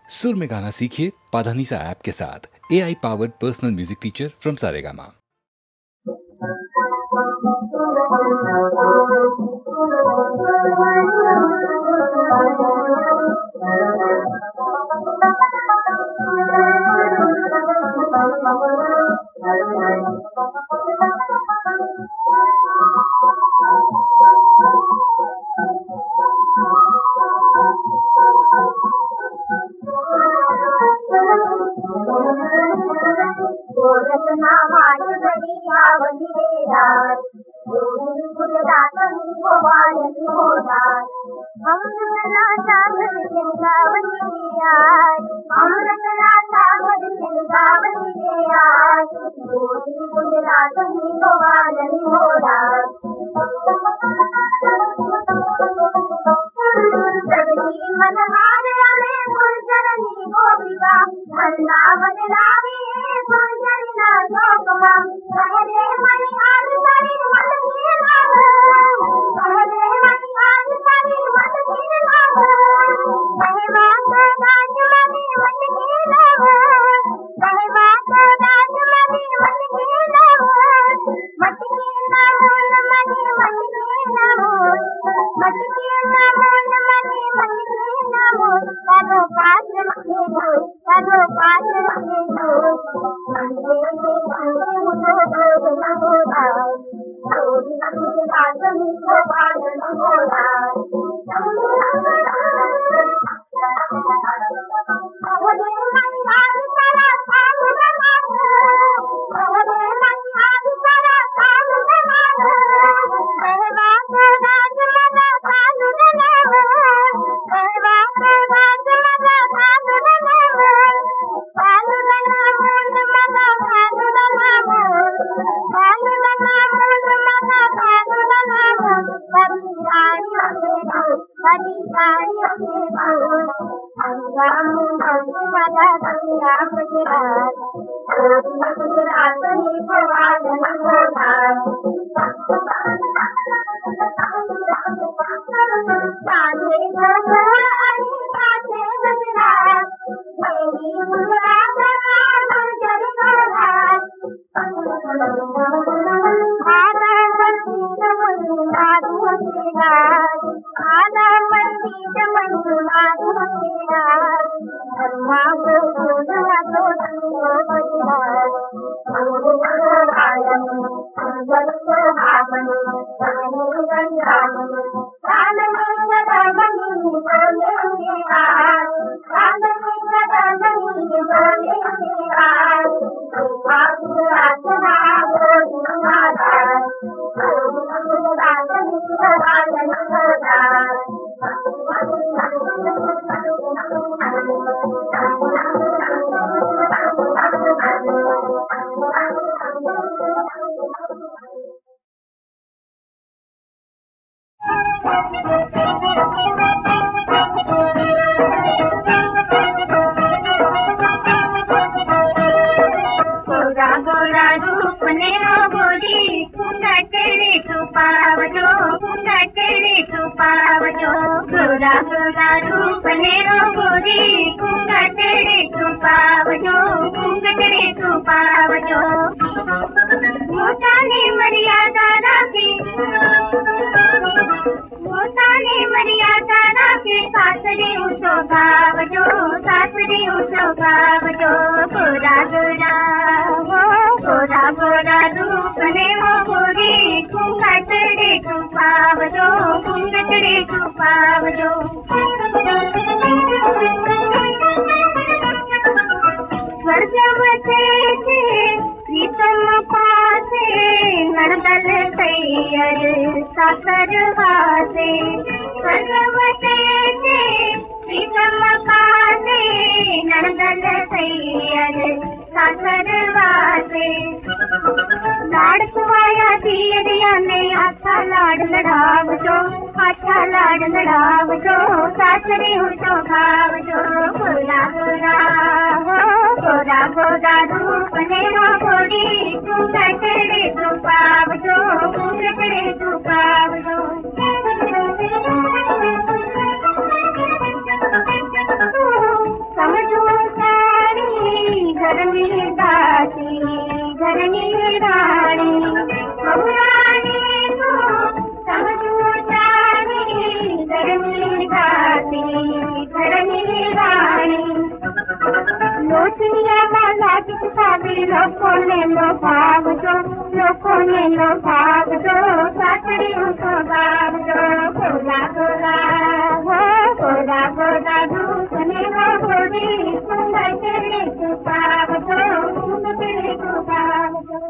सुर में गाना सीखिए पाधानीसा ऐप के साथ। AI powered personal music teacher from Saregama. रानी लोचनिया माला किसका भी लोगों ने लो भाग दो साकड़ी उनको भाग दो गोरा गोरा हो गोरा गोरा दूसने हो गोरी सुंदर तेरे को भाग दो सुंदर तेरे को भाग दो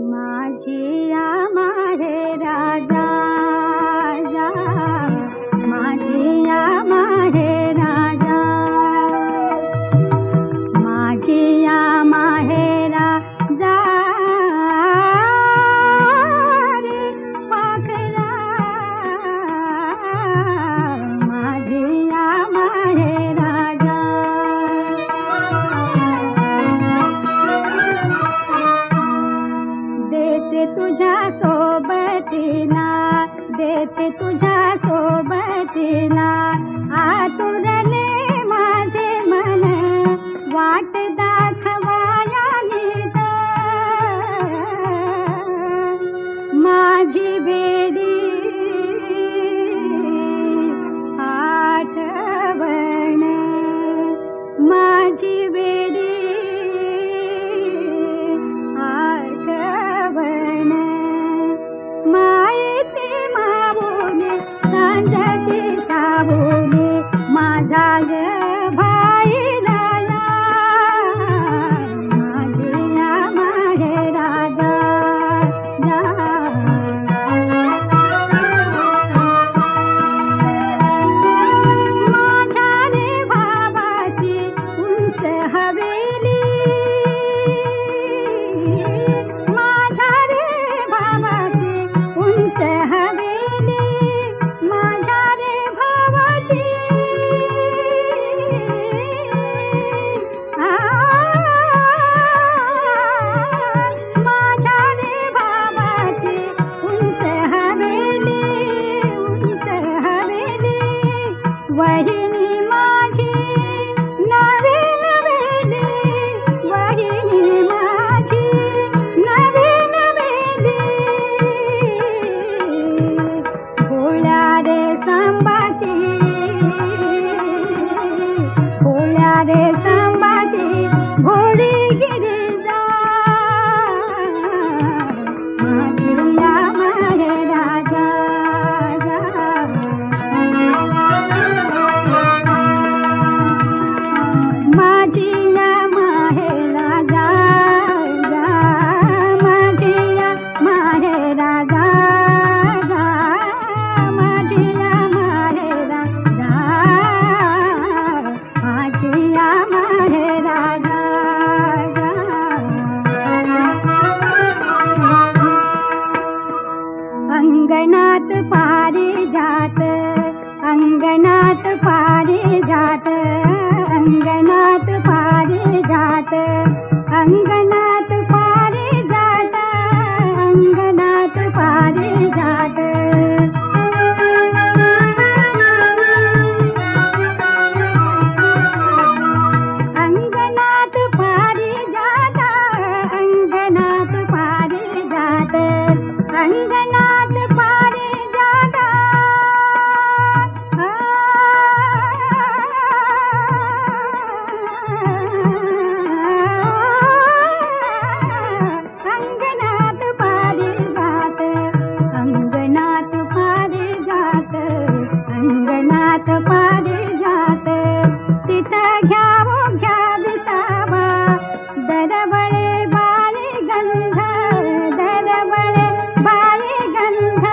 माझिया माहेरा जा जा, माझिया माहेरा जा, माझिया माहेरा जा रे पाखरा, माझिया माहेरा जा. देते तुझ्या सोबतीला, देते तुझ्या सोबतीला, आतुरले माझे मन वाट दाखवाया नीत. माझी बेडी आठवण, माझी बेडी आठवण, मायेची माऊली सांजाची सावली, माझा ग भाई लाला, माझिया माहेरा जा जा. माझ्या रे भावाची उंच हवेली, माझ्या रे भावाची उंच हवेली, माझ्या रे भावाची माझ्या रे भावाची उंच हवेली, उंच हवेली, वहिनी माझी नवी नवेली, वहिनी माझी नवी नवेली, भोळ्या रे संभाजी, भोळ्या रे संभाजी, भोळी गिरिजा, माझिया माहेरा जा जा. माझिया माहेरा जा जा, माझिया माहेरा जा जा, माझिया माहेरा जा, माझिया माहेरा जा जा. अंगणात पारिजात, अंगणात पारिजात, अंगणात पारिजात, अंगणात पारिजात, अंगणात पारिजात. अंगणात पारिजात, अंगणात पारिजात, अंगणात पारिजात, अंगणात पारिजात, अंगणात पारिजात, अंगणात पारिजात. तिथं घ्यावो घ्या विसावा, दरवळे बाळी गंध, दरवळे बाळी गंध,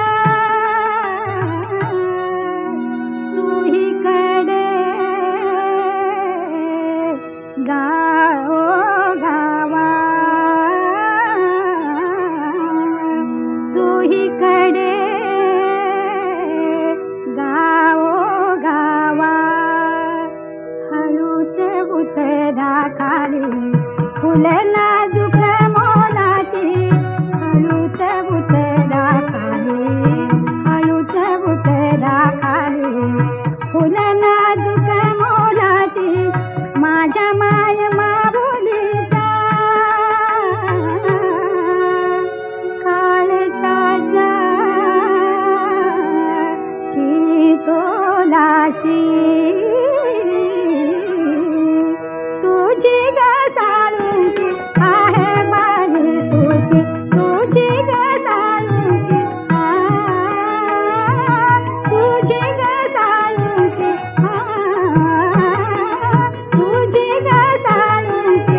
सुहीकडे गाओ गावा, सुहीकडे गाओ गावा. हळूच उतरा खाली फुल नाजूक मोलाची, हळूच उतरा खाली, हळूच उतरा खाली, फुल नाजूक मोलाची, माझ्या माय माऊलीचा काळजाच्या ही तोलाची. तुझी ग साळुंकी आहे माझी सुखी, तुझी ग साळुंकी, तुझी ग साळुंकी, तुझी ग साळुंकी.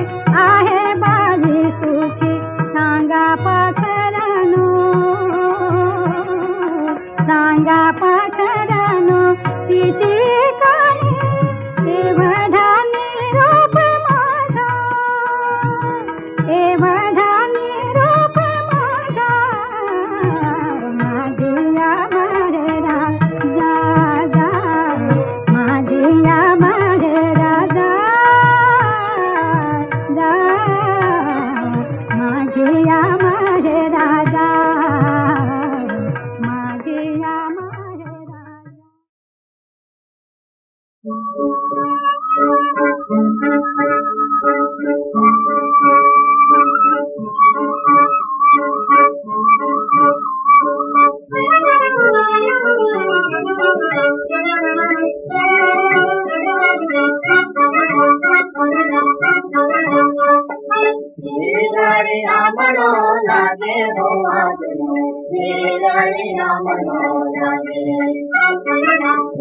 मनो लागे हो आजनो वीररिया मनो लागे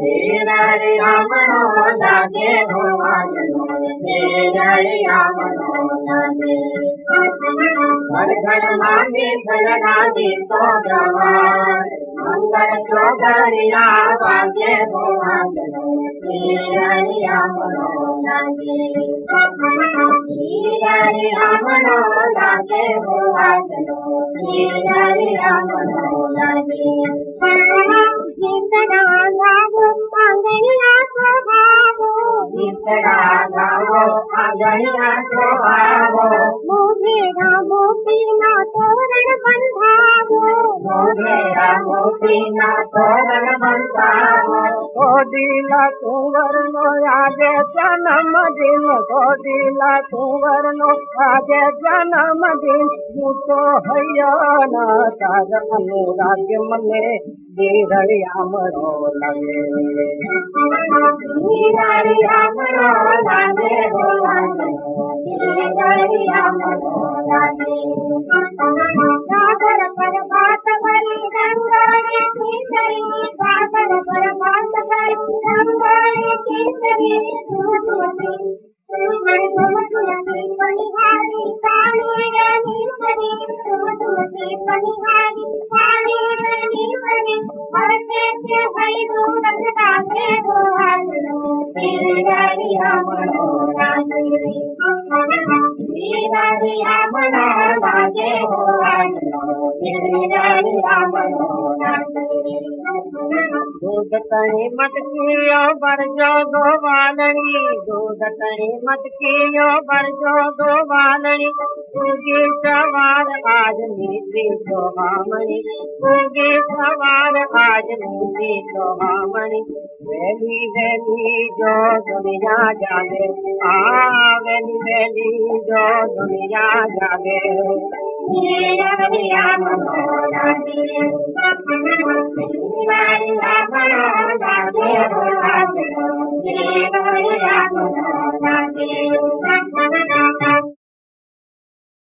वीररिया मनो लागे हो आजनो वीररिया मनो लागे घर घर मांगे फलदादी तो गवार मंगल चौधरिया वागे हो आजनो वीररिया मनो लागे वीररिया मनो लागे हो आजनो वीररिया मनो लागे गीतड़ा गावो आंगनिया सोहावो गीतड़ा गावो आंगनिया सोहावो मोगेरा मोतीना तोरण बंधावो मोगेरा मोतीना तोरण बंधावो कोडीला कुंवर नो आजे जन्म दिन कोडीला कुंवर नो आजे जन्म दिन मुतो हैया ना ताज अनुराग मने वीररिया मनो लागे वीररिया मनो लागे हो वीररिया मनो लागे सागर पर बात भरी रंगारी केसरी सागर पर बात भरी रंगारी केसरी तुमती पनिहारी पानी रानी हरी तुमती पनिहारी पानी रानी हरी हरते से हरि दूर लागे हो आजनो वीररिया मनो लागे वीररिया मनो लागे हो आजनो वीररिया मनो लागे दूध तणी मटकियो बरजो गोवालनी दूध तणी मटकियो बरजो गोवालनी उगे सवार आज नीति सोहामणि उगे सवार आज नीति सोहामणि वेली वेली जो दुनिया जागे वेली वेली जो दुनिया जागे वीररिया मनो लागे